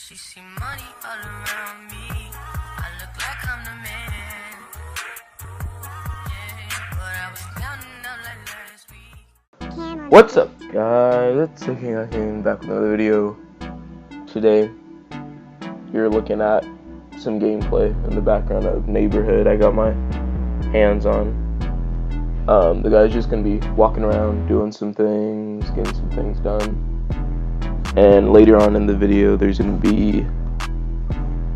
She see money all around me. I look like I'm the man. Yeah, but I was counting up like last week. What's up, guys? It's King back with another video. Today, you're looking at some gameplay in the background of Neighborhood. I got my hands on. The guy's just gonna be walking around, doing some things, getting some things done. And later on in the video, there's gonna be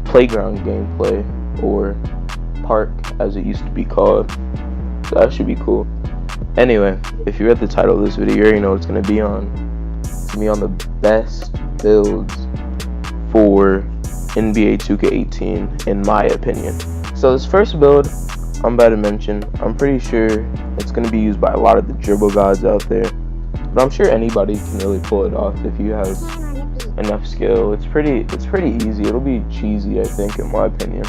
playground gameplay, or park as it used to be called. So that should be cool. Anyway, if you read the title of this video, you already know what it's going to be on. It's going to be on the best builds for NBA 2K18, in my opinion. So this first build, I'm about to mention, I'm pretty sure it's going to be used by a lot of the dribble gods out there. But I'm sure anybody can really pull it off if you have enough skill. It's pretty easy. It'll be cheesy, I think, in my opinion.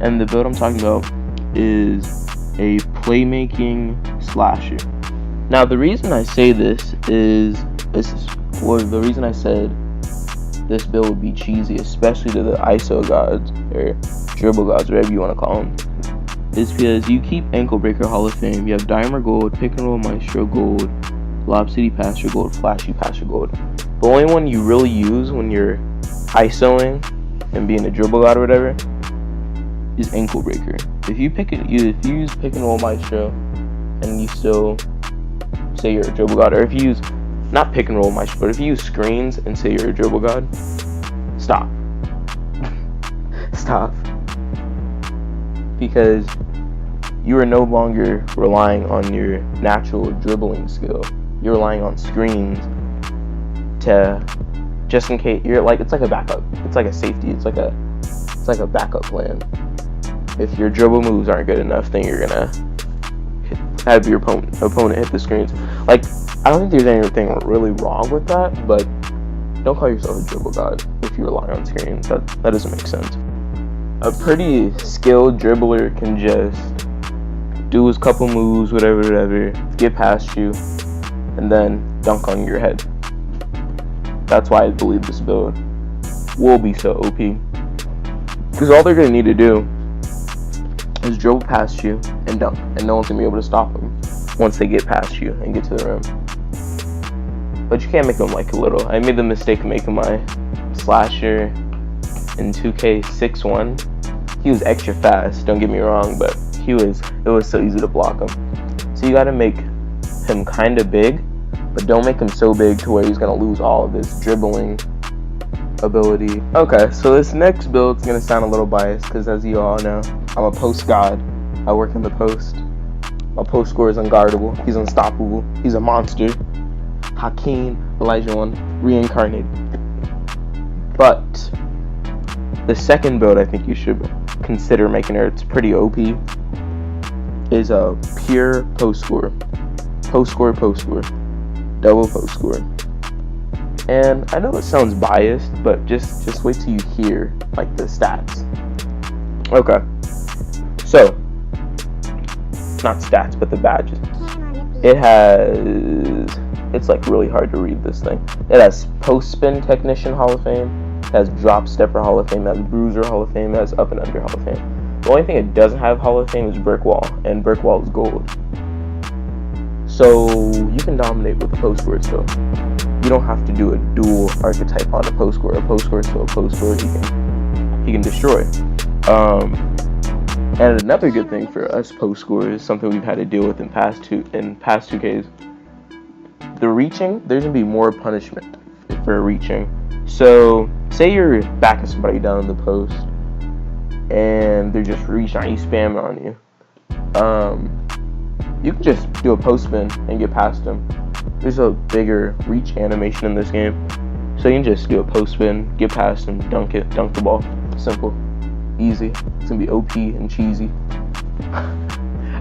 And the build I'm talking about is a playmaking slasher. Now the reason I say the reason I said this build would be cheesy, especially to the ISO gods or dribble gods, whatever you want to call them, is because you keep Ankle Breaker Hall of Fame, you have Dimer Gold, Pick and Roll Maestro Gold, Lob City Passer Gold, Flashy Passer Gold. The only one you really use when you're ISOing and being a dribble god or whatever is Ankle Breaker. If you use Pick and Roll Maestro and you still say you're a dribble god, or if you use not Pick and Roll Maestro, but if you use screens and say you're a dribble god, stop. Stop. Because you are no longer relying on your natural dribbling skill. You're relying on screens to, just in case, it's like a backup. It's like a safety. It's like a backup plan. If your dribble moves aren't good enough, then you're gonna have your opponent hit the screens. Like, I don't think there's anything really wrong with that, but don't call yourself a dribble god if you rely on screens. That doesn't make sense. A pretty skilled dribbler can just do his couple moves, whatever, get past you, and then dunk on your head. That's why I believe this build will be so OP. Because all they're gonna need to do is dribble past you and dunk, and no one's gonna be able to stop them once they get past you and get to the rim. But you can't make them like a little. I made the mistake of making my slasher in 2K61. He was extra fast, don't get me wrong, but it was so easy to block him. So you gotta make him kinda big, but don't make him so big to where he's gonna lose all of his dribbling ability. Okay, so this next build is gonna sound a little biased because, as you all know, I'm a post god. I work in the post. My post scorer is unguardable. He's unstoppable. He's a monster. Hakeem Olajuwon reincarnated. But the second build I think you should consider making, or it's pretty OP, is a pure post scorer. Post scorer. Double post scorer. And I know it sounds biased, but just wait till you hear like the stats. Okay. So, not stats, but the badges. It's like really hard to read this thing. It has Post Spin Technician Hall of Fame, it has Drop Stepper Hall of Fame, it has Bruiser Hall of Fame, it has Up and Under Hall of Fame. The only thing it doesn't have Hall of Fame is Brick Wall, and Brick Wall is gold. So you can dominate with the post scorer still. You don't have to do a dual archetype on a post scorer. A post scorer is still a post scorer. He can destroy. And another good thing for us post scorers, something we've had to deal with in past 2Ks. The reaching, there's gonna be more punishment for reaching. So say you're backing somebody down in the post, and they're just reaching on you, spamming on you. You can just do a post spin and get past them. There's a bigger reach animation in this game, so you can just do a post spin, get past them, dunk the ball. Simple, easy. It's gonna be OP and cheesy.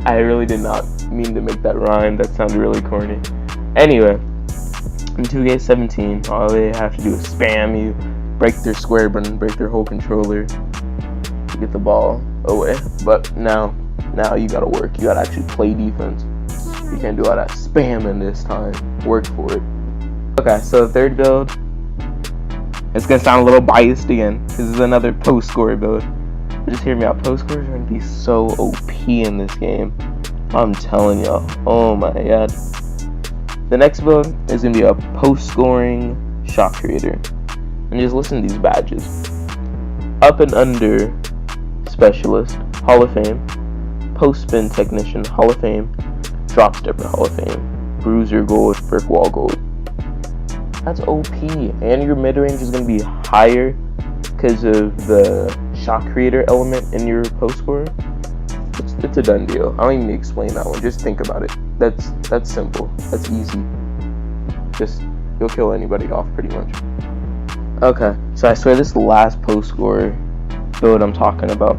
I really did not mean to make that rhyme. That sounded really corny. Anyway, in 2K17, all they have to do is spam you, break their square button, break their whole controller to get the ball away. But now you gotta work. You gotta actually play defense. You can't do all that spamming this time. Work for it. Okay, so the third build It's gonna sound a little biased again. This is another post score build. But just hear me out. Post scores are gonna be so OP in this game. I'm telling y'all. Oh my god. The next build is gonna be a post scoring shot creator. And just listen to these badges. Up and under specialist, Hall of Fame. Post spin technician, Hall of Fame. Drop stepper, Hall of Fame. Bruiser gold, brick wall gold. That's OP. And your mid range is going to be higher because of the shot creator element in your post scorer. It's a done deal. I don't even need to explain that one. Just think about it. That's simple. That's easy. Just, you'll kill anybody off pretty much. Okay, so I swear this is the last post scorer build I'm talking about.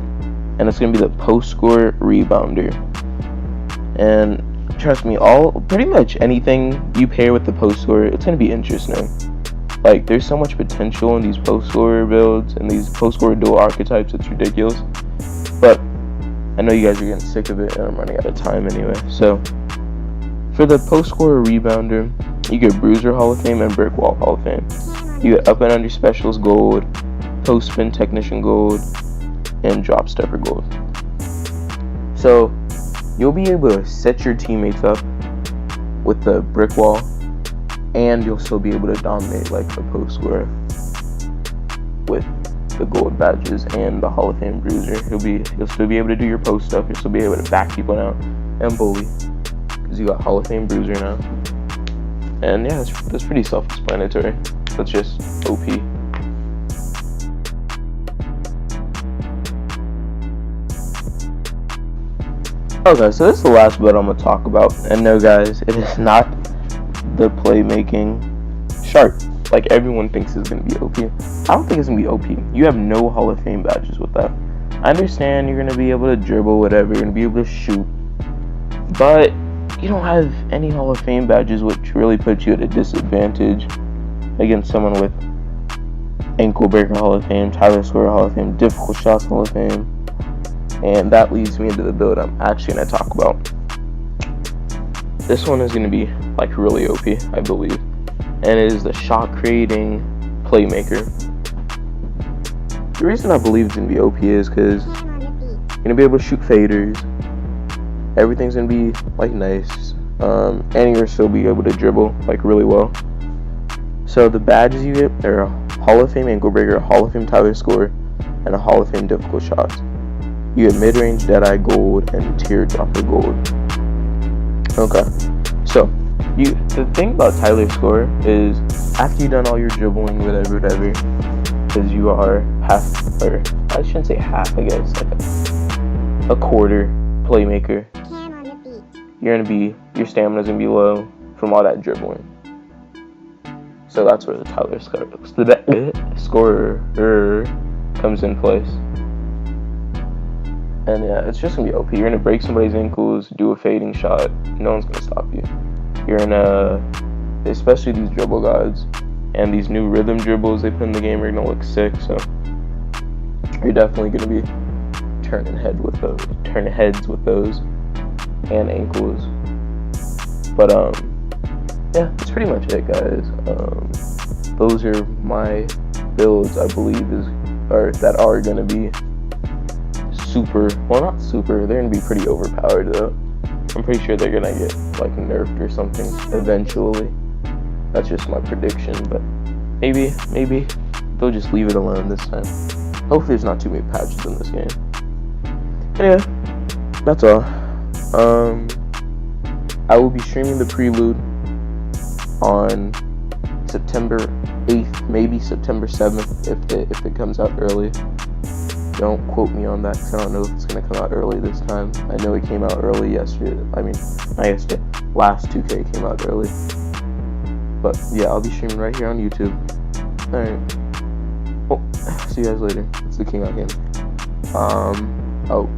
And it's going to be the post scorer rebounder. And trust me, pretty much anything you pair with the post scorer, it's going to be interesting. Like, there's so much potential in these post scorer builds and these post scorer dual archetypes, it's ridiculous. But I know you guys are getting sick of it, and I'm running out of time anyway. So, for the post scorer rebounder, you get Bruiser Hall of Fame and Brick Wall Hall of Fame. You get Up and Under Specials Gold, Post Spin Technician Gold, and Drop Stepper Gold. So, you'll be able to set your teammates up with the brick wall, and you'll still be able to dominate like the post scorer with the gold badges and the Hall of Fame bruiser. You'll still be able to do your post stuff. You'll still be able to back people now and bully because you got Hall of Fame bruiser now. And yeah, that's pretty self-explanatory. That's just OP. Okay, so this is the last build I'm going to talk about. And no guys, it is not the playmaking shark like everyone thinks it's going to be OP. I don't think it's going to be OP. You have no Hall of Fame badges with that. I understand you're going to be able to dribble, whatever, you're going to be able to shoot. But you don't have any Hall of Fame badges, which really puts you at a disadvantage against someone with Ankle Breaker Hall of Fame, Tyler Scorer Hall of Fame, Difficult Shots Hall of Fame. And that leads me into the build I'm actually going to talk about. This one is going to be like really OP, I believe. And it is the shot creating playmaker. The reason I believe it's going to be OP is because you're going to be able to shoot faders. Everything's going to be like nice. And you're going to still be able to dribble like really well. So the badges you get are Hall of Fame Ankle Breaker, Hall of Fame Tyler Scorer, and a Hall of Fame Difficult Shots. You get mid-range Deadeye Gold and Teardropper Gold. Okay, so the thing about Tyler Scorer is after you've done all your dribbling, whatever, because you are half, or I shouldn't say half, I guess, like a quarter playmaker. Your stamina's gonna be low from all that dribbling. So that's where the Tyler Scorer comes in place. And yeah, it's just gonna be OP. You're gonna break somebody's ankles, do a fading shot. No one's gonna stop you. You're gonna, especially these dribble gods and these new rhythm dribbles they put in the game are gonna look sick. So you're definitely gonna be turning heads with those and ankles. But yeah, that's pretty much it, guys. Those are my builds. I believe that are gonna be super, well, not super, they're gonna be pretty overpowered though. I'm pretty sure they're gonna get like nerfed or something eventually. That's just my prediction, but maybe they'll just leave it alone this time. Hopefully there's not too many patches in this game. Anyway, that's all. I will be streaming the prelude on September 8th, maybe September 7th if it comes out early. Don't quote me on that because I don't know if it's going to come out early this time. I know it came out early yesterday. I mean, not yesterday. Last 2K came out early. But yeah, I'll be streaming right here on YouTube. Alright. Oh, see you guys later. It's the King out game. Oh.